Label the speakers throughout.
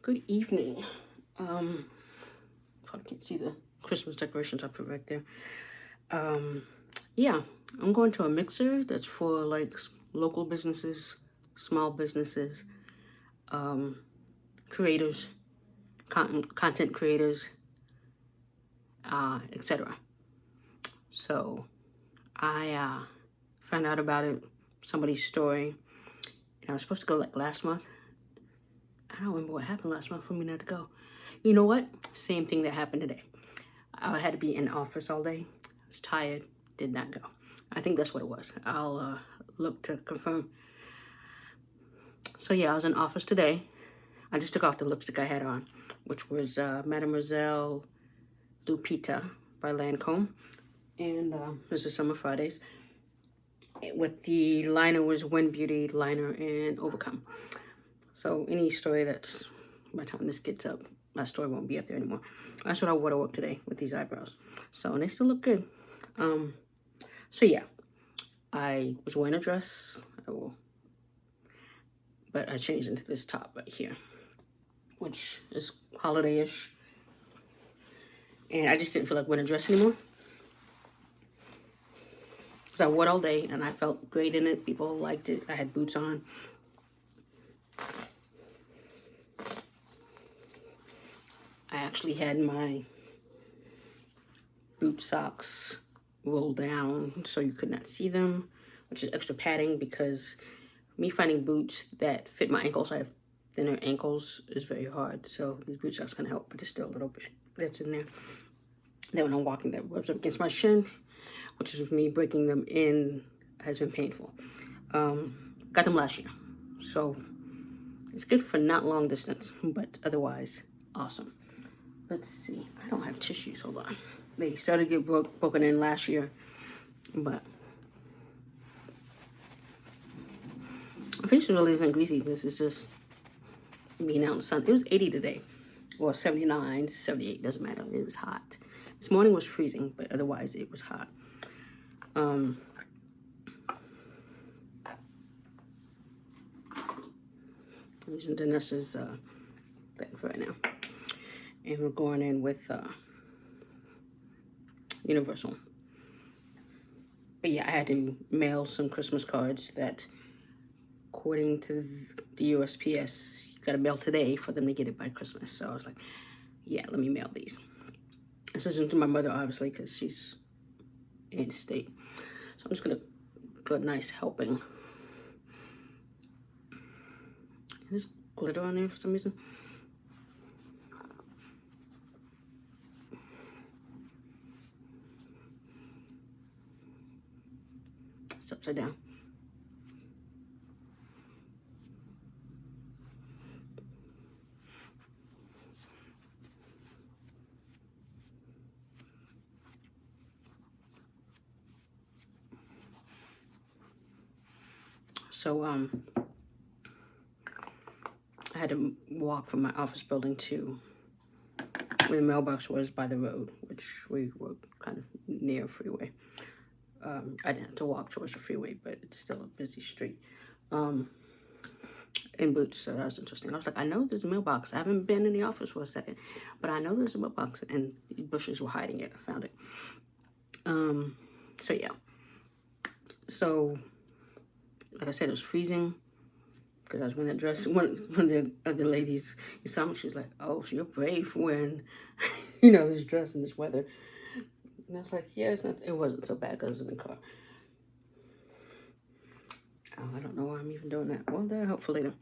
Speaker 1: Good evening. Probably can't see the Christmas decorations I put right there. Yeah, I'm going to a mixer that's for like local businesses, small businesses, creators, content creators, etc. So I found out about it, somebody's story, and I was supposed to go like last month. I don't remember what happened last month for me not to go. You know what? Same thing that happened today. I had to be in the office all day. I was tired, did not go. I think that's what it was. I'll look to confirm. So yeah, I was in office today. I just took off the lipstick I had on, which was Mademoiselle Lupita by Lancôme. And this is Summer Fridays. With the liner was When Beauty Liner and Overcome. So any story that's, by the time this gets up, that story won't be up there anymore. That's what I wore to work today with these eyebrows. So they still look good. So yeah, I was wearing a dress, but I changed into this top right here, which is holiday-ish. And I just didn't feel like wearing a dress anymore. Because I wore it all day and I felt great in it. People liked it. I had boots on. I actually had my boot socks rolled down so you could not see them, which is extra padding because me finding boots that fit my ankles, I have thinner ankles, is very hard. So these boot socks can help, but there's still a little bit that's in there. Then when I'm walking, that rubs up against my shin, which is me breaking them in, has been painful. Got them last year, so it's good for not long distance, but otherwise awesome. Let's see, I don't have tissues, hold on. They started to get broken in last year, but my face really isn't greasy. This is just being out in the sun. It was 80 today, or 79, 78, doesn't matter. It was hot. This morning was freezing, but otherwise it was hot. I'm using Danessa's thing for right now. And we're going in with Universal. But yeah, I had to mail some Christmas cards that, according to the USPS, you gotta mail today for them to get it by Christmas. So I was like, yeah, let me mail these. This isn't to my mother, obviously, because she's in state. So I'm just gonna go a nice helping. There's glitter on there for some reason. It's upside down. So I had to walk from my office building to where the mailbox was by the road, which we were kind of near a freeway. I didn't have to walk towards the freeway, but it's still a busy street. In boots, so that was interesting. I was like, I know there's a mailbox. I haven't been in the office for a second, but I know there's a mailbox, and these bushes were hiding it. I found it. So yeah. So, like I said, it was freezing because I was wearing that dress. One of the other ladies, you saw me, she was like, oh, so you're brave wearing, you know, this dress in this weather. And I was like, yeah, it wasn't so bad because I was in the car. I don't know why I'm even doing that. Well, that'll help for later.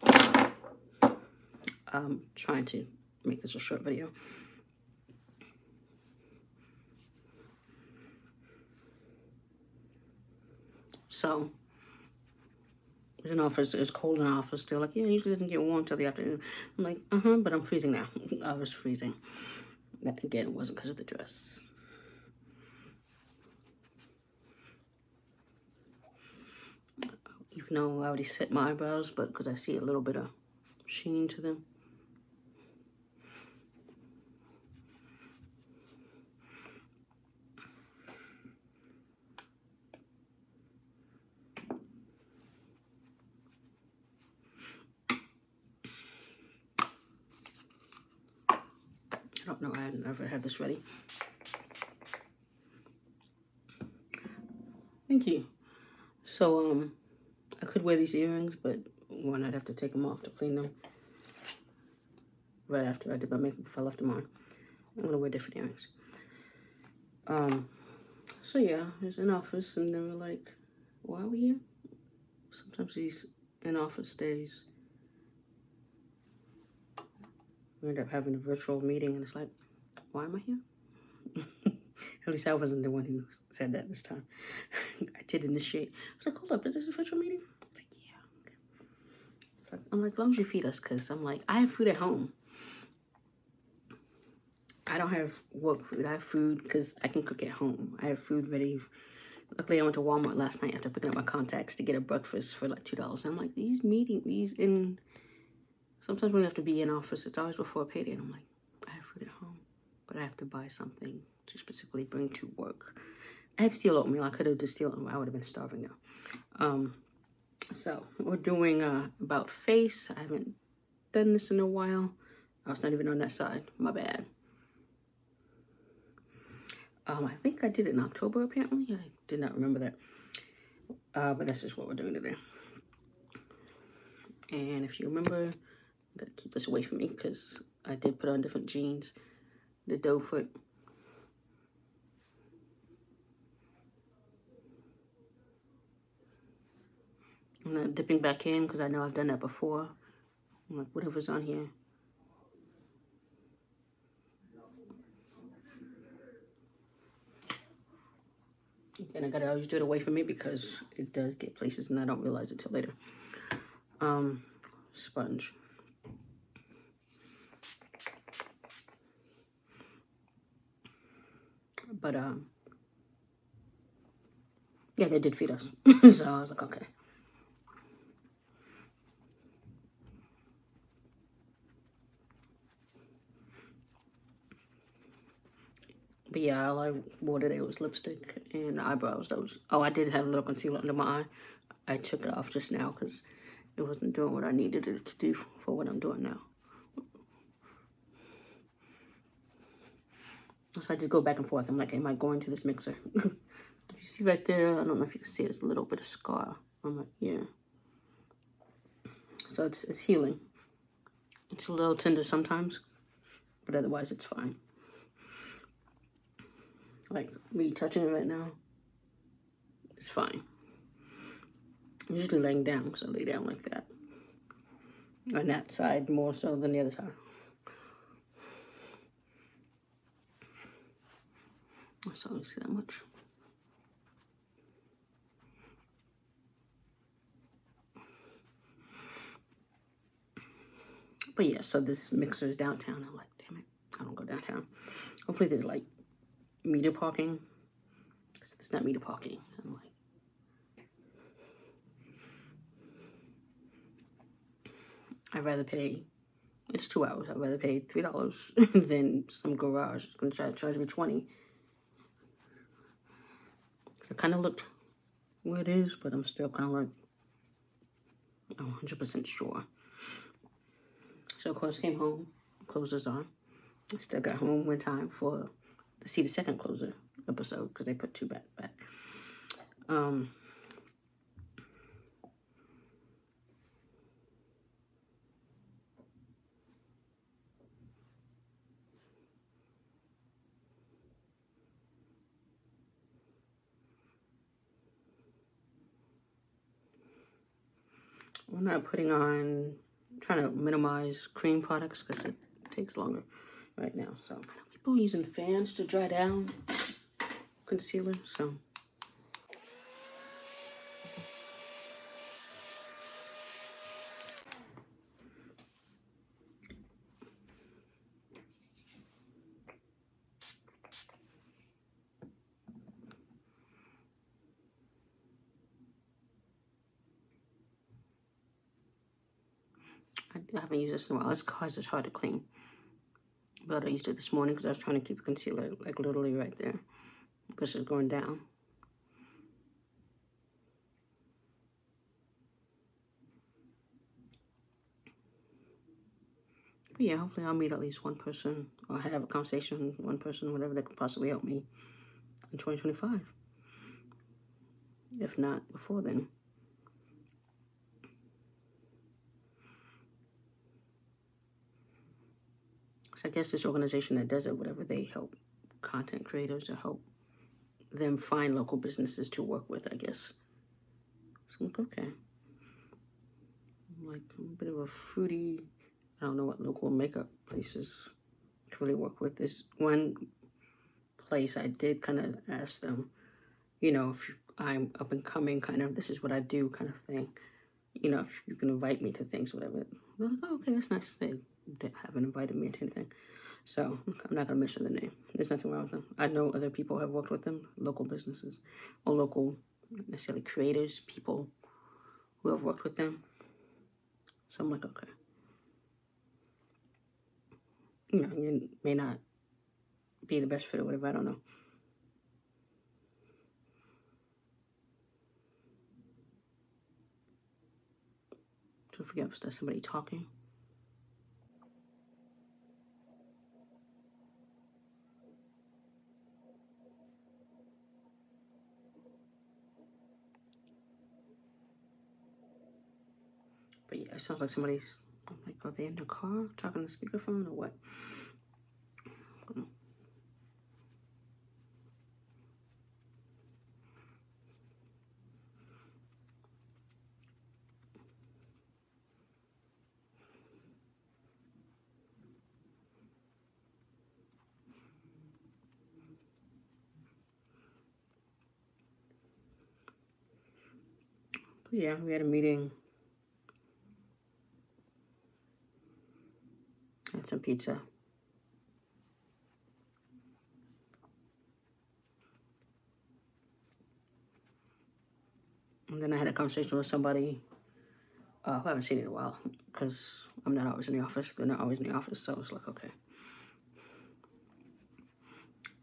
Speaker 1: I'm trying to make this a short video. So, it was in office. It was cold in the office. They're like, yeah, it usually doesn't get warm till the afternoon. I'm like, but I'm freezing now. I was freezing. That, again, wasn't because of the dress. Even though I already set my eyebrows, but because I see a little bit of sheen to them. I don't know, I had never had this ready. Thank you. So, I could wear these earrings, but one, I'd have to take them off to clean them. Right after I did my makeup, if I left them on. I'm gonna wear different earrings. So yeah, I was in office and they were like, why are we here? Sometimes these in-office days, we end up having a virtual meeting and it's like, why am I here? At least I wasn't the one who said that this time. I did initiate. I was like, hold up, is this a virtual meeting? I'm like, yeah. Okay. So I'm like, as long as you feed us, because I'm like, I have food at home. I don't have work food. I have food because I can cook at home. I have food ready. Luckily, I went to Walmart last night after picking up my contacts to get a breakfast for like $2. And I'm like, sometimes when you have to be in office, it's always before payday. And I'm like, I have food at home, but I have to buy something to specifically bring to work. I had steel oatmeal. I could have just steel oatmeal. I would have been starving now. So we're doing about face. I haven't done this in a while. I was not even on that side. My bad. I think I did it in October, apparently. I did not remember that. But that's just what we're doing today. And if you remember, I'm gonna keep this away from me because I did put on different jeans. The doe foot. I'm not dipping back in because I know I've done that before. I'm like, whatever's on here. And I gotta always do it away from me because it does get places and I don't realize it till later. Sponge. But yeah, they did feed us. So I was like, okay. But yeah, all I wore today was lipstick and eyebrows. Oh, I did have a little concealer under my eye. I took it off just now because it wasn't doing what I needed it to do for what I'm doing now. So I just go back and forth. I'm like, am I going to this mixer? You see right there, I don't know if you can see, it's a little bit of scar. I'm like, yeah. So it's healing. It's a little tender sometimes, but otherwise it's fine. Like me touching it right now, it's fine. I'm usually laying down because I lay down like that. On that side more so than the other side. So I don't see that much. But yeah, so this mixer is downtown. I'm like, damn it, I don't go downtown. Hopefully there's like meter parking. Because it's not meter parking. I'm like, I'd rather pay, it's 2 hours. I'd rather pay $3 than some garage is going to try to charge me $20. Because I kind of looked where it is, but I'm still kind of like, I'm 100% sure. So of course came home, closers on. I still got home in time to see the second closer episode because they put 2 back. I'm not putting on, I'm trying to minimize cream products because it takes longer right now. So people are using fans to dry down concealer, so. I haven't used this in a while. It's because it's hard to clean. But I used it this morning because I was trying to keep the concealer like literally right there because it's going down. But yeah, hopefully I'll meet at least one person or have a conversation with one person, whatever that could possibly help me in 2025. If not before then. So I guess this organization that does it, whatever, they help content creators or help them find local businesses to work with, I guess. So I'm like, okay. I'm like a bit of a fruity, I don't know what local makeup places to really work with. This one place I did kind of ask them, you know, if I'm up and coming, kind of, this is what I do kind of thing. You know, if you can invite me to things, whatever. They're like, oh, okay, that's nice. They haven't invited me to anything. So I'm not going to mention the name. There's nothing wrong with them. I know other people have worked with them, local businesses or local, not necessarily creators, people who have worked with them. So I'm like, okay. You know, you may not be the best fit or whatever, I don't know. Don't forget, was there somebody talking? But yeah, it sounds like somebody's, I'm like, are they in the car talking on the speakerphone or what? But yeah, we had a meeting. Had some pizza. And then I had a conversation with somebody who I haven't seen in a while because I'm not always in the office. They're not always in the office, so it's like, okay.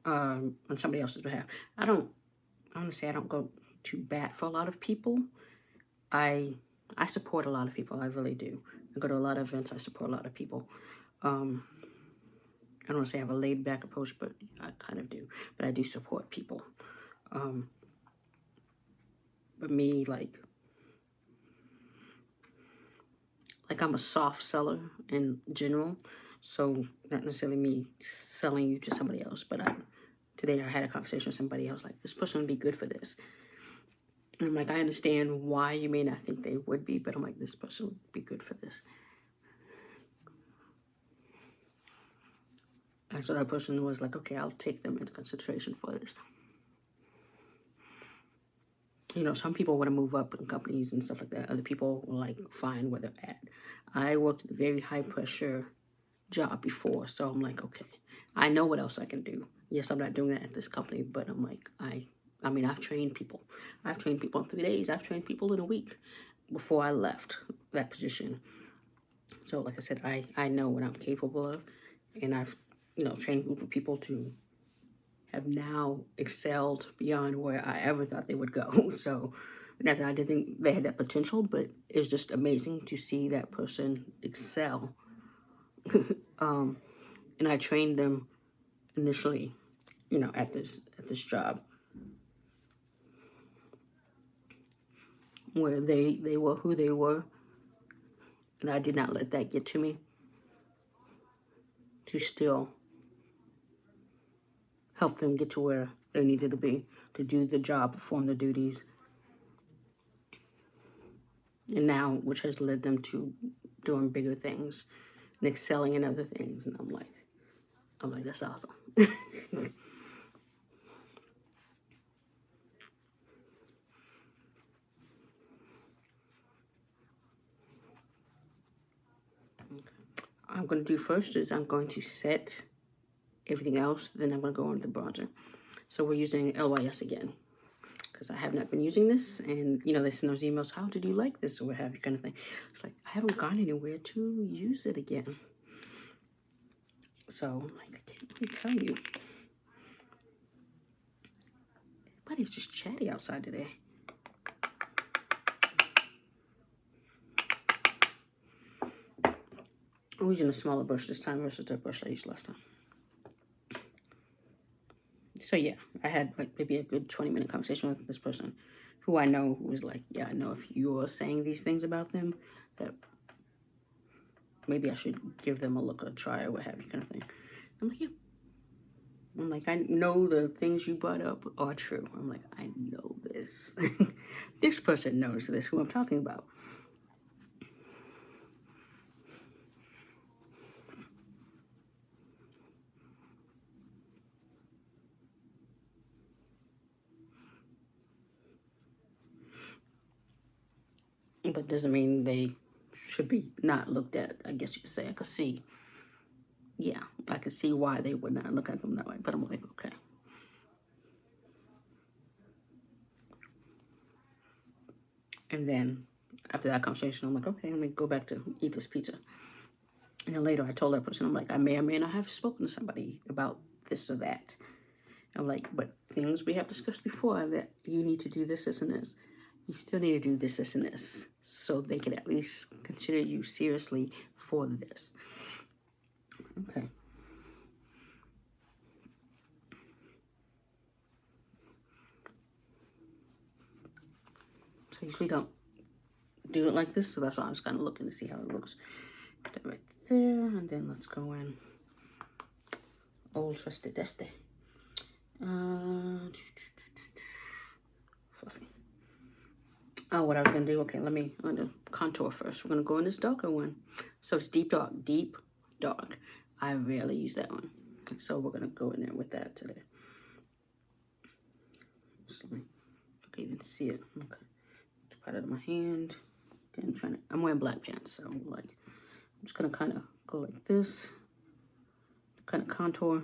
Speaker 1: On somebody else's behalf. I want to say I don't go to bat for a lot of people. I support a lot of people. I really do. I go to a lot of events. I support a lot of people. I don't want to say I have a laid back approach, but I kind of do. But I do support people. But me, like I'm a soft seller in general. So not necessarily me selling you to somebody else, but today I had a conversation with somebody else, like, this person would be good for this. And I'm like, I understand why you may not think they would be, but I'm like, this person would be good for this. And so that person was like, okay, I'll take them into consideration for this. You know, some people want to move up in companies and stuff like that. Other people will like find where they're at. I worked at a very high pressure job before, so I'm like, okay, I know what else I can do. Yes, I'm not doing that at this company, but I'm like, I mean, I've trained people. I've trained people in 3 days. I've trained people in a week before I left that position. So like I said, I know what I'm capable of, and I've, you know, trained a group of people to have now excelled beyond where I ever thought they would go. So not that I didn't think they had that potential, but it's just amazing to see that person excel. And I trained them initially, you know, at this job where they were who they were, and I did not let that get to me, to still help them get to where they needed to be, to do the job, perform the duties, and now, which has led them to doing bigger things and excelling in other things. And I'm like, that's awesome. I'm going to do first is I'm going to set everything else, then I'm going to go on to the bronzer. So we're using LYS again, because I have not been using this, and you know, they send those emails, how did you like this, or what have you, kind of thing. It's like, I haven't gone anywhere to use it again. So, like, I can't really tell you. Everybody's just chatty outside today. I'm using a smaller brush this time versus the brush I used last time. So yeah, I had like maybe a good 20-minute conversation with this person who I know, who was like, yeah, I know if you're saying these things about them, that maybe I should give them a look or try or what have you, kind of thing. I'm like, yeah. I'm like, I know the things you brought up are true. I'm like, I know this. This person knows this, who I'm talking about. But doesn't mean they should be not looked at, I guess you could say. I could see, yeah, I could see why they would not look at them that way. But I'm like, okay. And then after that conversation, I'm like, okay, let me go back to eat this pizza. And then later I told that person, I'm like, I may or may not have spoken to somebody about this or that. I'm like, but things we have discussed before, that you need to do this, this, and this. You still need to do this, this, and this. So they can at least consider you seriously for this. Okay. So I usually don't do it like this, so that's why I was kind of looking to see how it looks. Put that right there, and then let's go in. Old trusted Deste. Fluffy. Oh, what I was gonna do? Okay, I'm gonna contour first. We're gonna go in this darker one. So it's deep dark, deep dark. I rarely use that one, so we're gonna go in there with that today. Just let me, I can even see it. Okay, put it in my hand. Then I'm wearing black pants, so like, I'm just gonna kind of go like this, kind of contour.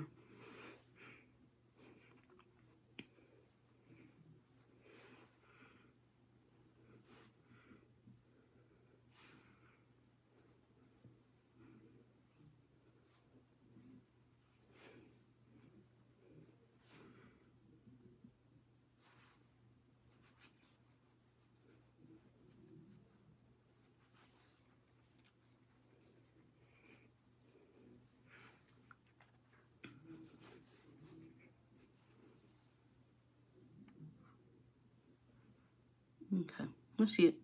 Speaker 1: Okay, let's see it.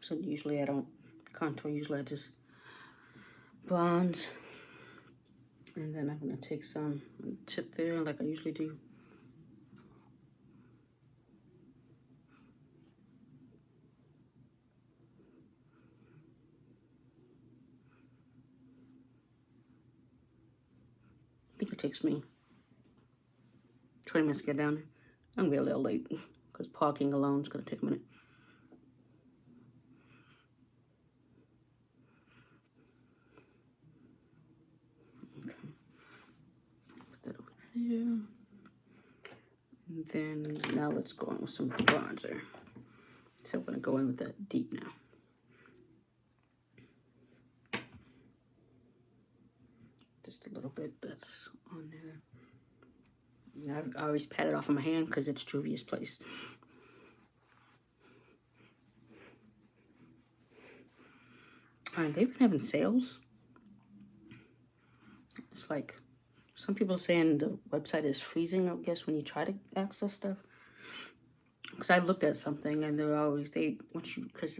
Speaker 1: So usually I don't contour, usually I just bronze. And then I'm gonna take some tip there like I usually do. I think it takes me 20 minutes to get down there. I'm gonna be a little late because parking alone is gonna take a minute. Okay. Put that over there. And then now let's go in with some bronzer. So I'm gonna go in with that deep now. Just a little bit that's on there. I always pat it off of my hand because it's Juvia's place. They've been having sales. It's like some people are saying the website is freezing, I guess, when you try to access stuff. Because I looked at something and they're always, once you, because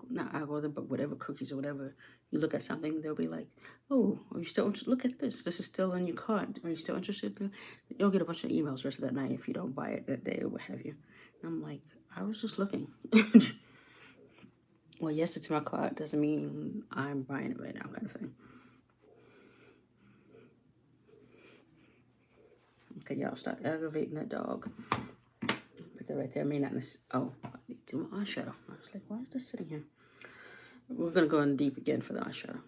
Speaker 1: not algorithm, but whatever, cookies or whatever, you look at something, they'll be like, oh, are you still, look at this. This is still in your cart. Are you still interested? You'll get a bunch of emails the rest of that night if you don't buy it that day or what have you. And I'm like, I was just looking. Well, yes, it's in my cart. Doesn't mean I'm buying it right now, kind of thing. Okay, y'all stop aggravating that dog. Put that right there. I may not oh, I need to do my eyeshadow. I was like, why is this sitting here? We're gonna go in deep again for the eyeshadow.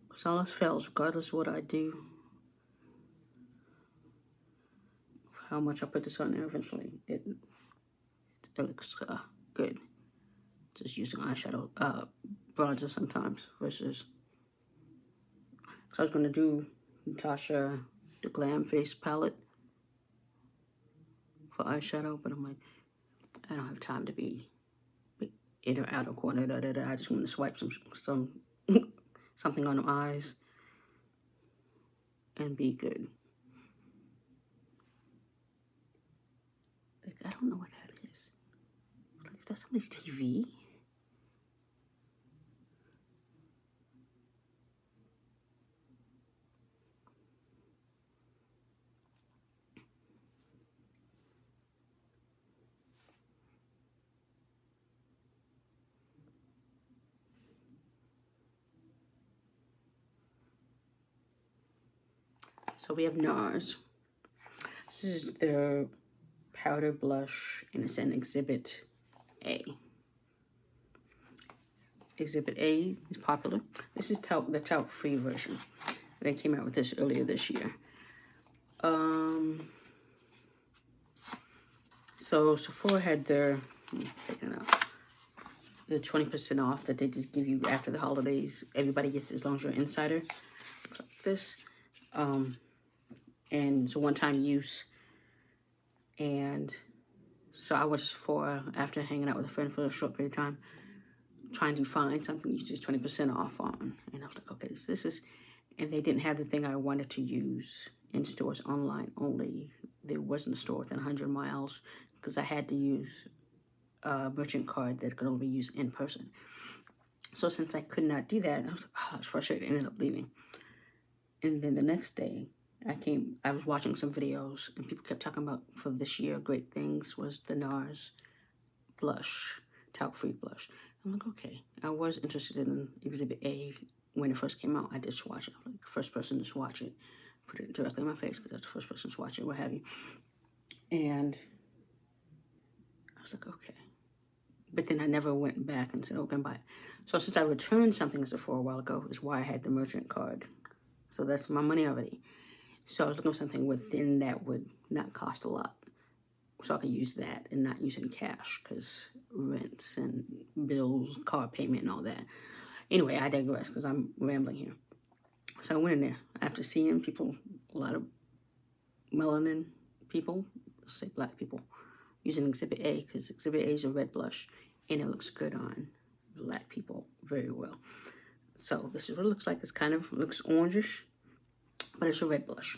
Speaker 1: Because all else fails, regardless of what I do, how much I put this on there, eventually it looks good. Just using eyeshadow, bronzer sometimes versus. So I was gonna do Natasha the Glam Face palette for eyeshadow, but I'm like, I don't have time to be inner outer corner. I just want to swipe some something on the eyes and be good. Like, I don't know what that is. Like, is that somebody's TV? So we have NARS. This is their powder blush, and it's an Exhibit A. Exhibit A is popular. This is the talc-free version. They came out with this earlier this year. So Sephora had their, the 20% off that they just give you after the holidays. Everybody gets as long as you're an insider. Like this. And it's a one-time use. And so I went to Sephora after hanging out with a friend for a short period of time, trying to find something you just 20% off on. And I was like, okay, so this is, and they didn't have the thing I wanted to use in stores, online only. There wasn't a store within 100 miles because I had to use a merchant card that could only be used in person. So since I could not do that, I was like, oh, I was frustrated, ended up leaving. And then the next day, I was watching some videos and people kept talking about, for this year, great things was the NARS blush, talc-free blush. I'm like, okay. I was interested in Exhibit A when it first came out. I did swatch it. I was like, the first person to swatch it. Put it directly in my face because that's the first person to swatch it, what have you. And I was like, okay. But then I never went back and said, okay, buy it. So since I returned something at Sephora a while ago, is why I had the merchant card. So that's my money already. So I was looking for something within that would not cost a lot. So I could use that and not using cash because rents and bills, car payment and all that. Anyway, I digress because I'm rambling here. So I went in there after seeing people, a lot of melanin people, let's say black people, using Exhibit A because Exhibit A is a red blush and it looks good on black people very well. So this is what it looks like. It's kind of looks orangish, but it's a red blush.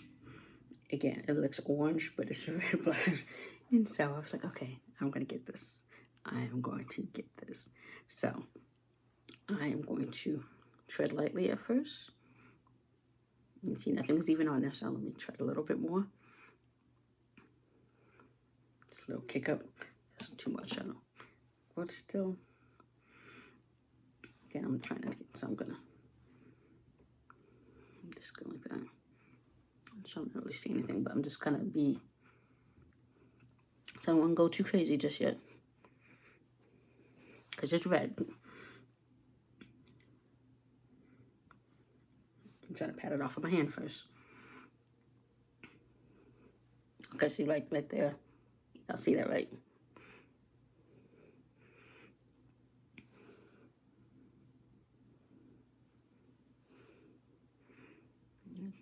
Speaker 1: Again, it looks orange, but it's a red blush. And so I was like, okay, I'm going to get this. I am going to get this. So I am going to tread lightly at first. You see, nothing was even on there, so let me tread a little bit more. Just a little kick up. That's too much, I don't know. But still, again, I'm trying to get, so I'm gonna just go like that. So I don't really see anything, but I'm just gonna be, so I don't want to go too crazy just yet, because it's red. I'm trying to pat it off with my hand first. Okay, see, right there. Y'all see that, right?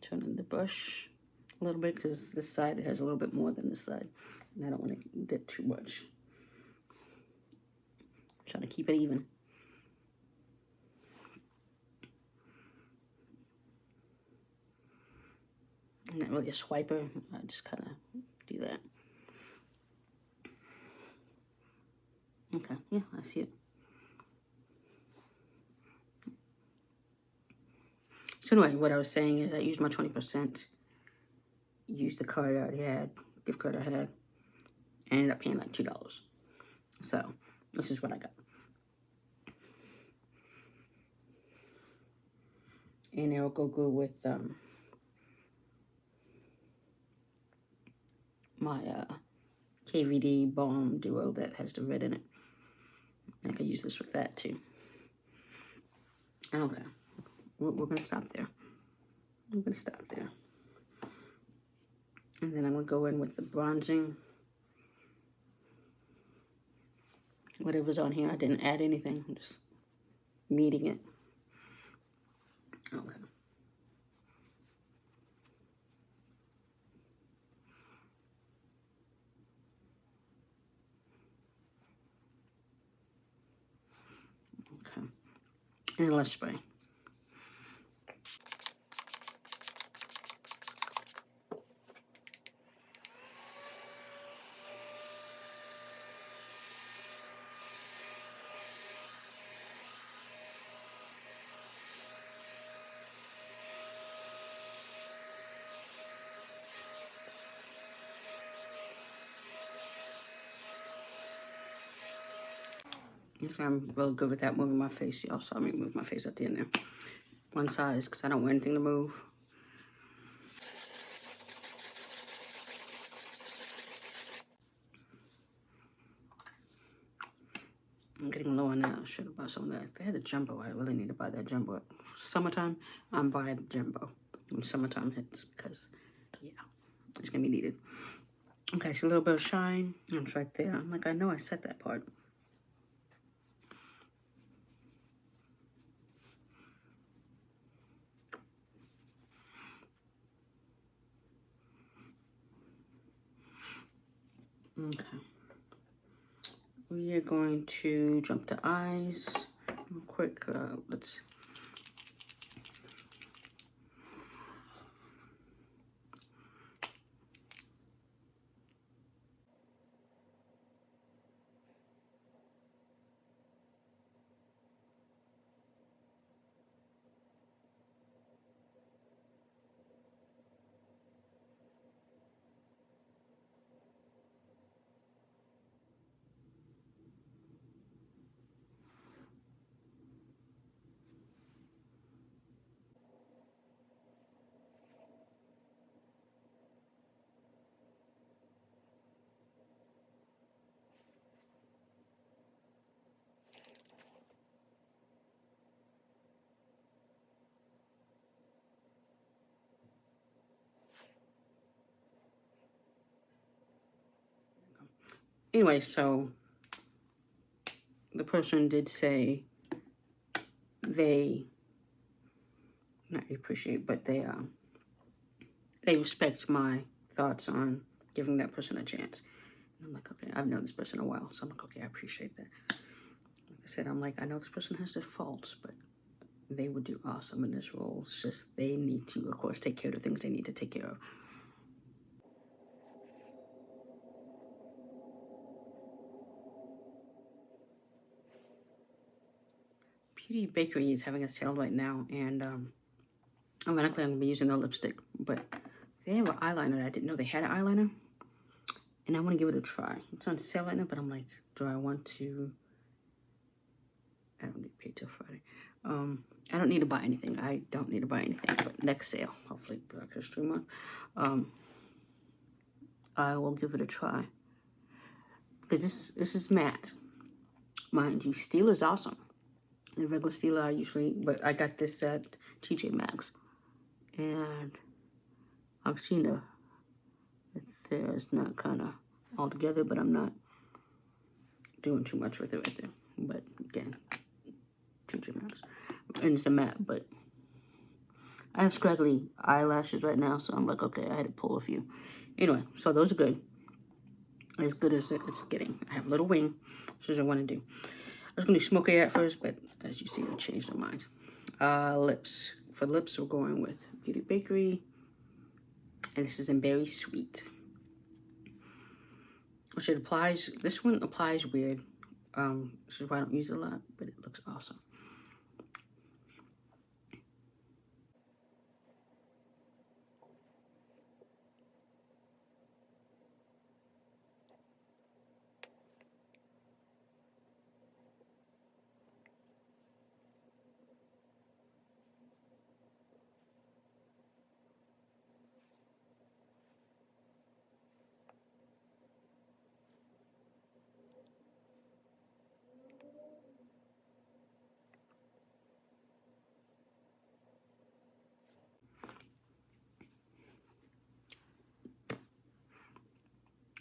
Speaker 1: Turning the brush a little bit because this side has a little bit more than this side, and I don't want to dip too much. I'm trying to keep it even. I'm not really a swiper. I just kind of do that. Okay, yeah, I see it. So anyway, what I was saying is I used my 20%, used the card I already had, gift card I had, and ended up paying like $2. So this is what I got. And it'll go good with my KVD Balm Duo that has the red in it. I could use this with that too. Okay, we're gonna stop there. I'm gonna stop there. And then I'm gonna go in with the bronzing. Whatever's on here, I didn't add anything. I'm just meeting it. Okay. And then let's spray. I'm really good with that, moving my face. Y'all saw me move my face at the end there. One size, because I don't want anything to move. I'm getting low on that. I should have bought some of that. If they had the jumbo, I really need to buy that jumbo. Summertime, I'm buying the jumbo when summertime hits, because, yeah, it's going to be needed. Okay, so a little bit of shine. It's right there. I'm like, I know I set that part. Okay. We are going to jump to eyes. Real quick, let's... Anyway, so the person did say they, not appreciate, but they respect my thoughts on giving that person a chance. And I'm like, okay, I've known this person a while, so I'm like, okay, I appreciate that. Like I said, I'm like, I know this person has their faults, but they would do awesome in this role. It's just they need to, of course, take care of the things they need to take care of. Beauty Bakery is having a sale right now, and ironically, I'm going to be using their lipstick, but they have an eyeliner that I didn't know they had an eyeliner, and I want to give it a try. It's on sale right now, but I'm like, do I want to... I don't need to pay till Friday. I don't need to buy anything. I don't need to buy anything, but next sale, hopefully Black History Month, I will give it a try. Because this is matte. Mind you, Stila is awesome. The regular Stila I usually, but I got this at TJ Maxx. And I've seen the there is not kind of all together, but I'm not doing too much with it right there. But again, TJ Maxx. And it's a matte, but I have scraggly eyelashes right now, so I'm like, okay, I had to pull a few. Anyway, so those are good. As good as it's getting. I have a little wing, which is what I want to do. I was going to do smoky at first, but as you see, I changed my mind. Lips. For lips, we're going with Beauty Bakery. And this is in Berry Sweet. Which it applies, this one applies weird. This is why I don't use it a lot, but it looks awesome.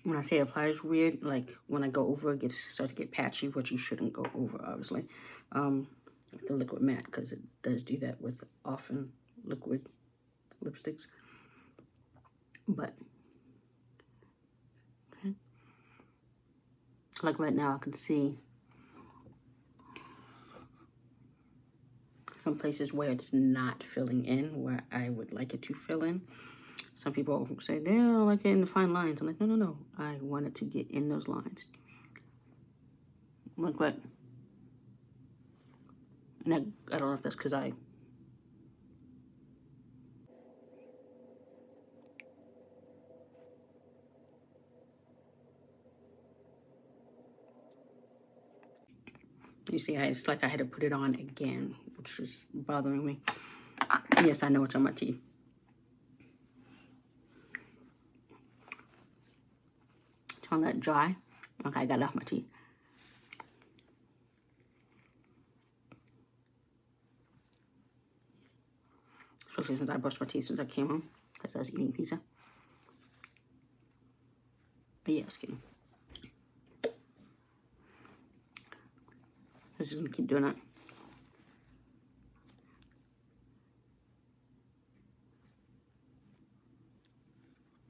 Speaker 1: When I say applies weird, like when I go over, it starts to get patchy, which you shouldn't go over, obviously. With the liquid matte, because it does do that with often liquid lipsticks. But, okay. Like right now, I can see some places where it's not filling in, where I would like it to fill in. Some people say, they don't like it in the fine lines. I'm like, no, no, no. I want it to get in those lines. Like what? And I don't know if that's because you see, it's like I had to put it on again, which is bothering me. Yes, I know it's on my teeth. It's on that dry. Okay, I got it off my teeth. Especially since I brushed my teeth since I came home, because I was eating pizza. But yeah, I was kidding. This is gonna keep doing it.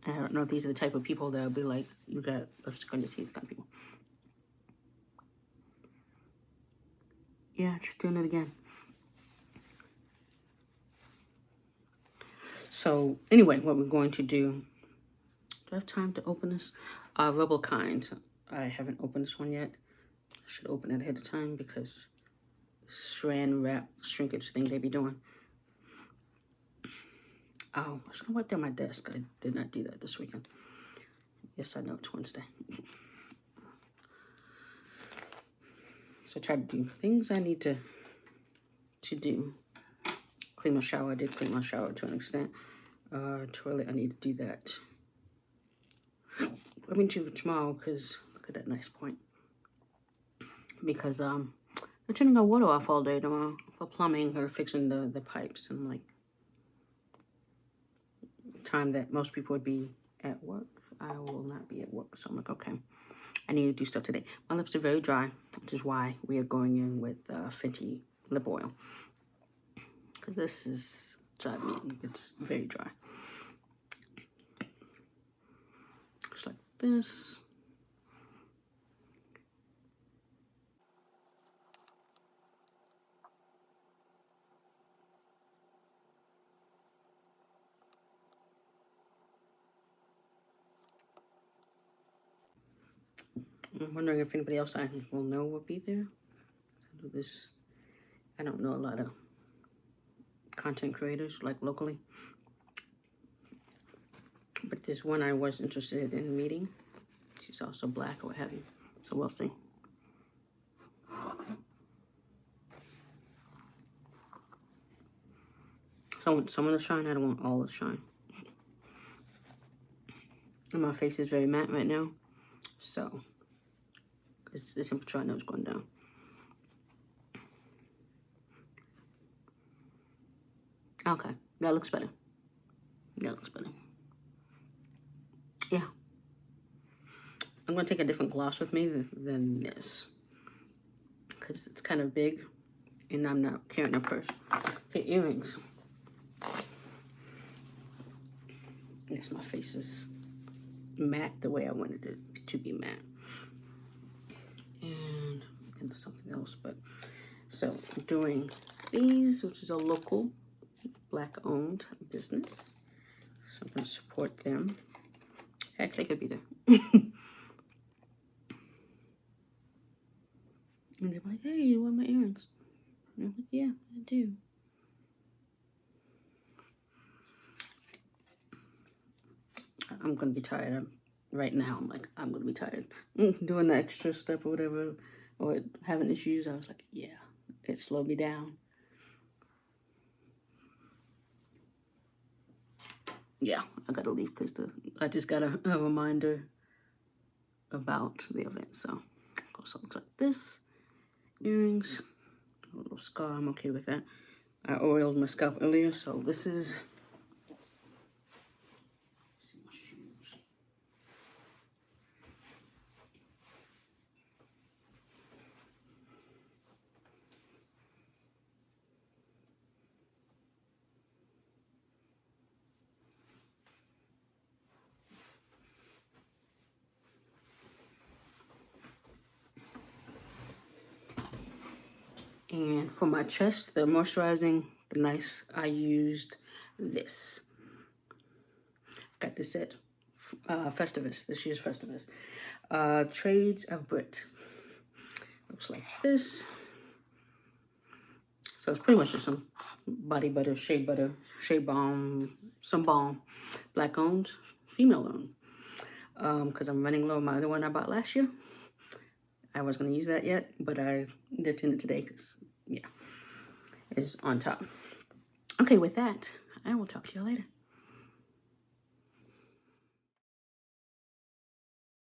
Speaker 1: I don't know if these are the type of people that'll be like, you got lipstick on your teeth kind of people. Yeah, just doing it again. So anyway, what we're going to do I have time to open this? Rebel Kind. I haven't opened this one yet. I should open it ahead of time because saran wrap shrinkage thing they be doing. Oh, I was gonna wipe down my desk. I did not do that this weekend. Yes, I know it's Wednesday. So I tried to do things I need to do. Clean my shower. I did clean my shower to an extent. Toilet, I need to do that. I mean, tomorrow, because look at that nice point. Because they're turning our water off all day tomorrow for plumbing or fixing the pipes. And like, time that most people would be at work, I will not be at work. So I'm like, okay, I need to do stuff today. My lips are very dry, which is why we are going in with Fenty lip oil. Because this is dry meat. It's very dry. Just like this. I'm wondering if anybody else I will know will be there. I do this. I don't know a lot of content creators like locally, but this one I was interested in meeting. She's also black or what have you, so we'll see. So I want some of the shine. I don't want all the shine. And my face is very matte right now, so it's the temperature I know is going down. Okay, that looks better. That looks better. Yeah. I'm going to take a different gloss with me than this. Because it's kind of big. And I'm not carrying a purse. Okay, earrings. Yes, my face is matte the way I wanted it to be matte. And into something else. But so I'm doing these, which is a local black-owned business. So I'm going to support them. Heck, they could be there. And they're like, hey, you want my earrings? And I'm like, yeah, I do. I'm going to be tired. Right now, I'm like, I'm going to be tired. Doing the extra step or whatever, or having issues, I was like, yeah, it slowed me down. Yeah, I got to leave because I just got a reminder about the event. So, go something like this. Earrings. A little scar, I'm okay with that. I oiled my scalp earlier, so this is... And for my chest, the moisturizing, the nice, I used this. Got this at Festivus, this year's Festivus. Trades of Brit. Looks like this. So it's pretty much just some body butter, shea balm, some balm. Black owned, female owned. Because I'm running low on my other one I bought last year. I wasn't going to use that yet, but I dipped in it today because, yeah, it's on top. Okay, with that, I will talk to you later.